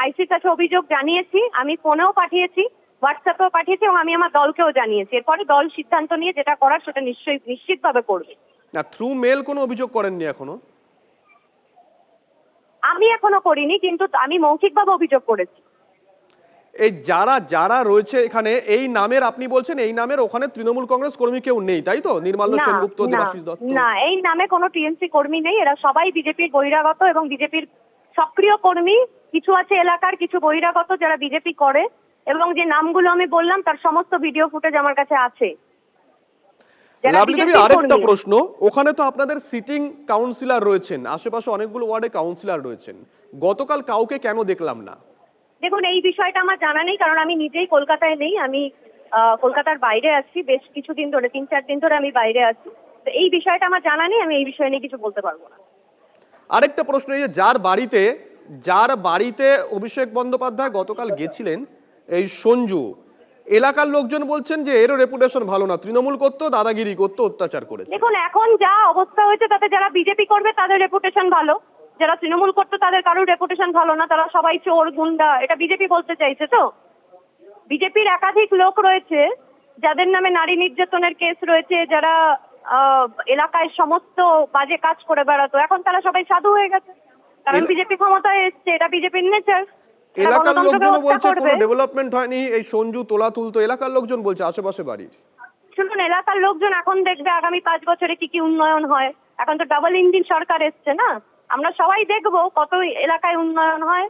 আইসির কাছে অভিযোগ জানিয়েছি, আমি ফোনেও পাঠিয়েছি, হোয়াটসঅ্যাপেও পাঠিয়েছি এবং আমি আমার দলকেও জানিয়েছি। এরপরে দল সিদ্ধান্ত নিয়ে যেটা করার সেটা নিশ্চিতভাবে করবে। না, থ্রু মেল কোনো অভিযোগ করেননি এখনো? আমি এখনো করিনি, কিন্তু আমি মৌখিকভাবে অভিযোগ করেছি। এই যারা যারা রয়েছে এখানে এই নামের, আপনি বলছেন এই নামের ওখানে তৃণমূল কংগ্রেস কর্মী কেউ নেই, তাই তো? নির্মাল্য না সেনগুপ্ত, না দেবাশিস দত্ত? না, এই নামে কোনো টিএমসি কর্মী নেই। এরা সবাই বিজেপির বহিরাগত এবং বিজেপির সক্রিয় কর্মী। কিছু আছে এলাকার, কিছু বহিরাগত যারা বিজেপি করে, এবং যে নামগুলো আমি বললাম তার সমস্ত ভিডিও ফুটেজ আমার কাছে আছে। লাভলি দেবী, আরেকটা প্রশ্ন, ওখানে তো আপনাদের সিটিং কাউন্সিলর রয়েছেন, আশেপাশে অনেকগুলো ওয়ার্ডে কাউন্সিলর রয়েছেন, গতকাল কাউকে কেন দেখলাম না? দেখুন, এই বিষয়টা আমার জানা নেই, কারণ আমি নিজেই কলকাতায় নেই। আমি কলকাতার বাইরে আছি বেশ কিছুদিন ধরে, 3-4 দিন ধরে আমি বাইরে আছি। তো এই বিষয়টা আমার জানা নেই, আমি এই বিষয় নিয়ে কিছু বলতে পারবো না। আরেকটা প্রশ্ন, এই যে যার বাড়িতে অভিষেক বন্দ্যোপাধ্যায় গতকাল গেছিলেন, এই সঞ্জু, এলাকার লোকজন বলছেন যে এরও রেপুটেশন ভালো না, তৃণমূল করতো, দাদাগিরি করতো, অত্যাচার করেছে। দেখুন, এখন যা অবস্থা হয়েছে তাতে যারা বিজেপি করবে তাদের রেপুটেশন ভালো, যারা তৃণমূল করতো তাদের কারোর রেপুটেশন ভালো না। তারা সবাই চোর গুন্ডা, এটা বিজেপি বলতে চাইছে। তো বিজেপির একাধিক লোক রয়েছে যাদের নামে নারী নির্যাতনের কেস রয়েছে, যারা এলাকায় সমস্ত বাজে কাজ করে বেড়াতো, এখন তারা সবাই সাধু হয়ে গেছে, কারণ বিজেপি ক্ষমতায় এসছে। এটা বিজেপির নেচার। এলাকার লোকজন বলছে কোনো ডেভেলপমেন্ট হয়নি, এই সঞ্জু তোলা তুলতো, এলাকার লোকজন বলছে আশেপাশে বাড়ির। শুনুন, এলাকার লোকজন এখন দেখবে আগামী 5 বছরে কি কি উন্নয়ন হয়। এখন তো ডাবল ইঞ্জিন সরকার এসছে না, আমরা সবাই দেখবো কত এলাকায় উন্নয়ন হয়।